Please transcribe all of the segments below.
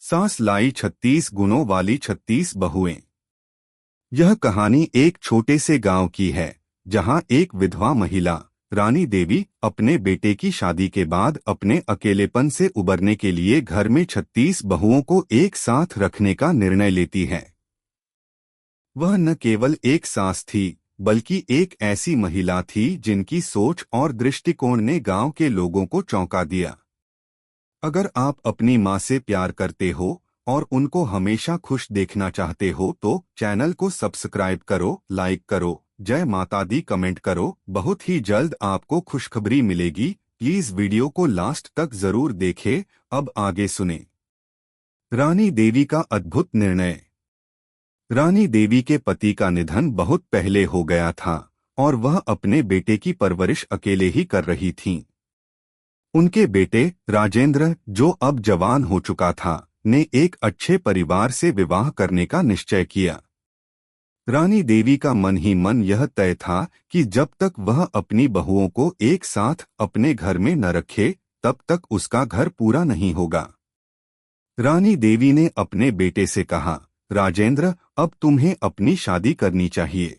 सास लाई 36 गुणों वाली 36 बहुएं। यह कहानी एक छोटे से गांव की है जहां एक विधवा महिला रानी देवी अपने बेटे की शादी के बाद अपने अकेलेपन से उबरने के लिए घर में 36 बहुओं को एक साथ रखने का निर्णय लेती है। वह न केवल एक सास थी बल्कि एक ऐसी महिला थी जिनकी सोच और दृष्टिकोण ने गांव के लोगों को चौंका दिया। अगर आप अपनी माँ से प्यार करते हो और उनको हमेशा खुश देखना चाहते हो तो चैनल को सब्सक्राइब करो, लाइक करो, जय माता दी कमेंट करो। बहुत ही जल्द आपको खुशखबरी मिलेगी। प्लीज वीडियो को लास्ट तक जरूर देखें। अब आगे सुने। रानी देवी का अद्भुत निर्णय। रानी देवी के पति का निधन बहुत पहले हो गया था और वह अपने बेटे की परवरिश अकेले ही कर रही थीं। उनके बेटे राजेंद्र, जो अब जवान हो चुका था, ने एक अच्छे परिवार से विवाह करने का निश्चय किया। रानी देवी का मन ही मन यह तय था कि जब तक वह अपनी बहुओं को एक साथ अपने घर में न रखे तब तक उसका घर पूरा नहीं होगा। रानी देवी ने अपने बेटे से कहा, राजेंद्र, अब तुम्हें अपनी शादी करनी चाहिए,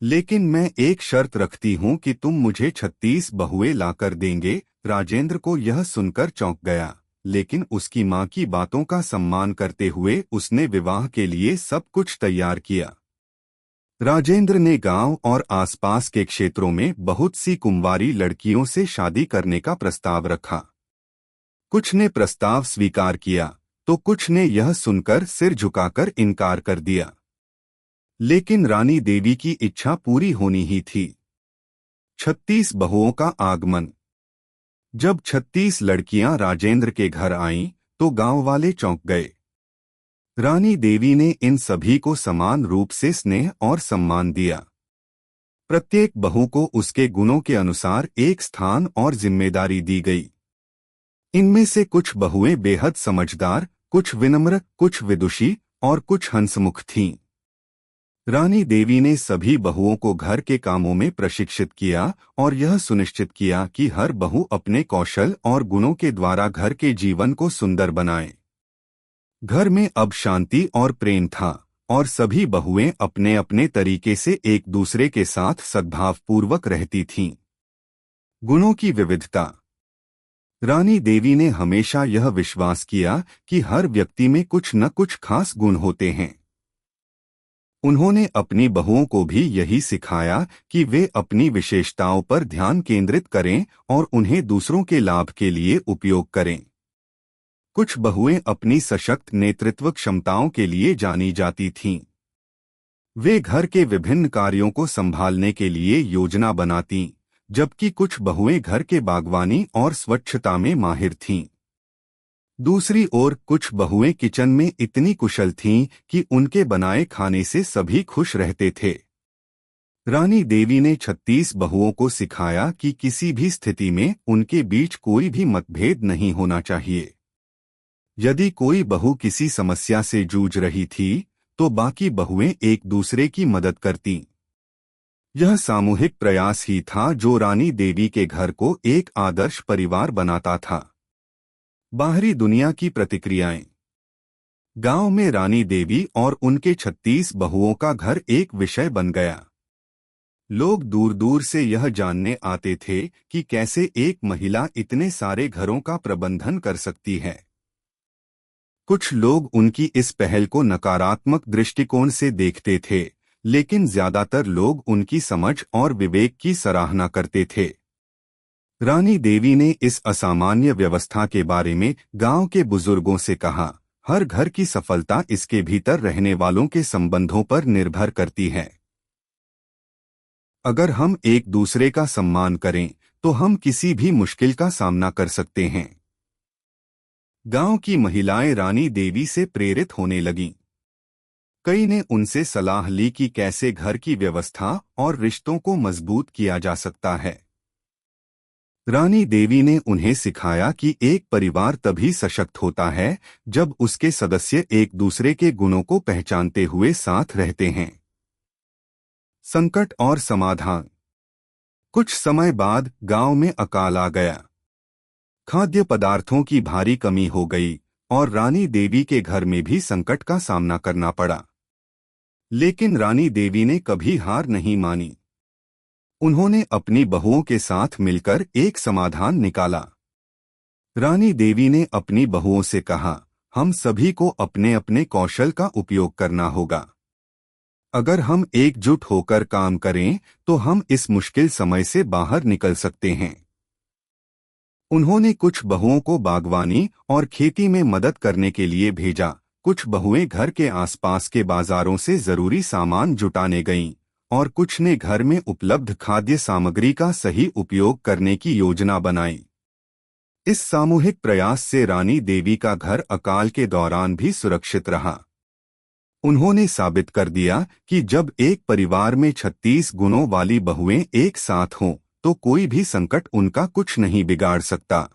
लेकिन मैं एक शर्त रखती हूं कि तुम मुझे 36 बहुएं लाकर देंगे। राजेंद्र को यह सुनकर चौंक गया, लेकिन उसकी मां की बातों का सम्मान करते हुए उसने विवाह के लिए सब कुछ तैयार किया। राजेंद्र ने गांव और आसपास के क्षेत्रों में बहुत सी कुंवारी लड़कियों से शादी करने का प्रस्ताव रखा। कुछ ने प्रस्ताव स्वीकार किया तो कुछ ने यह सुनकर सिर झुकाकर इनकार कर दिया। लेकिन रानी देवी की इच्छा पूरी होनी ही थी। 36 बहुओं का आगमन। जब 36 लड़कियां राजेंद्र के घर आईं तो गांव वाले चौंक गए। रानी देवी ने इन सभी को समान रूप से स्नेह और सम्मान दिया। प्रत्येक बहू को उसके गुणों के अनुसार एक स्थान और जिम्मेदारी दी गई। इनमें से कुछ बहुएं बेहद समझदार, कुछ विनम्र, कुछ विदुषी और कुछ हंसमुख थीं। रानी देवी ने सभी बहुओं को घर के कामों में प्रशिक्षित किया और यह सुनिश्चित किया कि हर बहू अपने कौशल और गुणों के द्वारा घर के जीवन को सुंदर बनाए। घर में अब शांति और प्रेम था और सभी बहुएं अपने अपने तरीके से एक दूसरे के साथ सद्भावपूर्वक रहती थीं। गुणों की विविधता। रानी देवी ने हमेशा यह विश्वास किया कि हर व्यक्ति में कुछ न कुछ खास गुण होते हैं। उन्होंने अपनी बहुओं को भी यही सिखाया कि वे अपनी विशेषताओं पर ध्यान केंद्रित करें और उन्हें दूसरों के लाभ के लिए उपयोग करें। कुछ बहुएं अपनी सशक्त नेतृत्व क्षमताओं के लिए जानी जाती थीं। वे घर के विभिन्न कार्यों को संभालने के लिए योजना बनातीं, जबकि कुछ बहुएं घर के बागवानी और स्वच्छता में माहिर थीं। दूसरी ओर कुछ बहुएं किचन में इतनी कुशल थीं कि उनके बनाए खाने से सभी खुश रहते थे। रानी देवी ने 36 बहुओं को सिखाया कि किसी भी स्थिति में उनके बीच कोई भी मतभेद नहीं होना चाहिए। यदि कोई बहू किसी समस्या से जूझ रही थी तो बाकी बहुएं एक दूसरे की मदद करतीं। यह सामूहिक प्रयास ही था जो रानी देवी के घर को एक आदर्श परिवार बनाता था। बाहरी दुनिया की प्रतिक्रियाएं। गांव में रानी देवी और उनके 36 बहुओं का घर एक विषय बन गया। लोग दूर दूर से यह जानने आते थे कि कैसे एक महिला इतने सारे घरों का प्रबंधन कर सकती है। कुछ लोग उनकी इस पहल को नकारात्मक दृष्टिकोण से देखते थे, लेकिन ज्यादातर लोग उनकी समझ और विवेक की सराहना करते थे। रानी देवी ने इस असामान्य व्यवस्था के बारे में गांव के बुजुर्गों से कहा, हर घर की सफलता इसके भीतर रहने वालों के संबंधों पर निर्भर करती है। अगर हम एक दूसरे का सम्मान करें तो हम किसी भी मुश्किल का सामना कर सकते हैं। गांव की महिलाएं रानी देवी से प्रेरित होने लगीं। कई ने उनसे सलाह ली कि कैसे घर की व्यवस्था और रिश्तों को मजबूत किया जा सकता है। रानी देवी ने उन्हें सिखाया कि एक परिवार तभी सशक्त होता है जब उसके सदस्य एक दूसरे के गुणों को पहचानते हुए साथ रहते हैं। संकट और समाधान। कुछ समय बाद गांव में अकाल आ गया। खाद्य पदार्थों की भारी कमी हो गई और रानी देवी के घर में भी संकट का सामना करना पड़ा। लेकिन रानी देवी ने कभी हार नहीं मानी। उन्होंने अपनी बहुओं के साथ मिलकर एक समाधान निकाला। रानी देवी ने अपनी बहुओं से कहा, हम सभी को अपने अपने कौशल का उपयोग करना होगा। अगर हम एकजुट होकर काम करें तो हम इस मुश्किल समय से बाहर निकल सकते हैं। उन्होंने कुछ बहुओं को बागवानी और खेती में मदद करने के लिए भेजा। कुछ बहुएं घर के आसपास के बाजारों से जरूरी सामान जुटाने गईं और कुछ ने घर में उपलब्ध खाद्य सामग्री का सही उपयोग करने की योजना बनाई। इस सामूहिक प्रयास से रानी देवी का घर अकाल के दौरान भी सुरक्षित रहा। उन्होंने साबित कर दिया कि जब एक परिवार में 36 गुणों वाली बहुएं एक साथ हों तो कोई भी संकट उनका कुछ नहीं बिगाड़ सकता।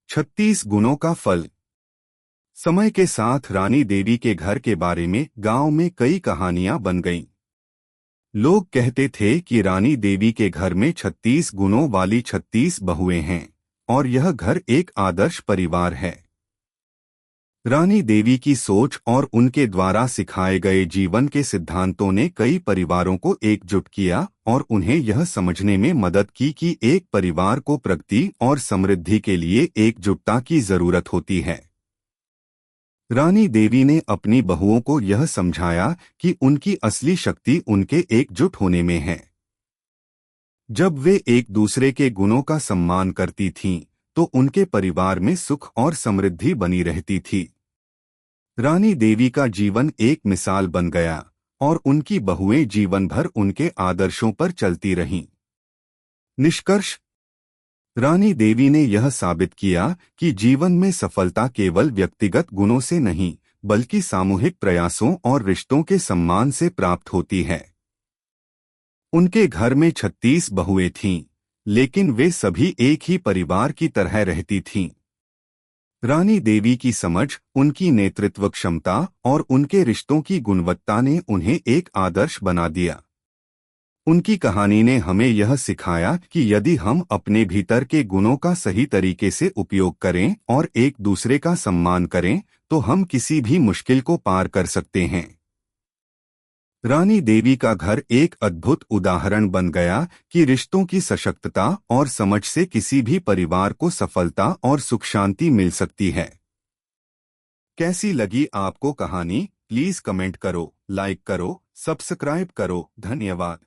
36 गुणों का फल। समय के साथ रानी देवी के घर के बारे में गांव में कई कहानियां बन गईं। लोग कहते थे कि रानी देवी के घर में 36 गुणों वाली 36 बहुएं हैं और यह घर एक आदर्श परिवार है। रानी देवी की सोच और उनके द्वारा सिखाए गए जीवन के सिद्धांतों ने कई परिवारों को एकजुट किया और उन्हें यह समझने में मदद की कि एक परिवार को प्रगति और समृद्धि के लिए एकजुटता की जरूरत होती है। रानी देवी ने अपनी बहुओं को यह समझाया कि उनकी असली शक्ति उनके एकजुट होने में है। जब वे एक दूसरे के गुणों का सम्मान करती थीं, तो उनके परिवार में सुख और समृद्धि बनी रहती थी। रानी देवी का जीवन एक मिसाल बन गया और उनकी बहुएं जीवन भर उनके आदर्शों पर चलती रहीं। निष्कर्ष। रानी देवी ने यह साबित किया कि जीवन में सफलता केवल व्यक्तिगत गुणों से नहीं, बल्कि सामूहिक प्रयासों और रिश्तों के सम्मान से प्राप्त होती है। उनके घर में 36 बहुएं थीं, लेकिन वे सभी एक ही परिवार की तरह रहती थीं। रानी देवी की समझ, उनकी नेतृत्व क्षमता और उनके रिश्तों की गुणवत्ता ने उन्हें एक आदर्श बना दिया। उनकी कहानी ने हमें यह सिखाया कि यदि हम अपने भीतर के गुणों का सही तरीके से उपयोग करें और एक दूसरे का सम्मान करें, तो हम किसी भी मुश्किल को पार कर सकते हैं। रानी देवी का घर एक अद्भुत उदाहरण बन गया कि रिश्तों की सशक्तता और समझ से किसी भी परिवार को सफलता और सुख शांति मिल सकती है। कैसी लगी आपको कहानी? प्लीज कमेंट करो, लाइक करो, सब्सक्राइब करो। धन्यवाद।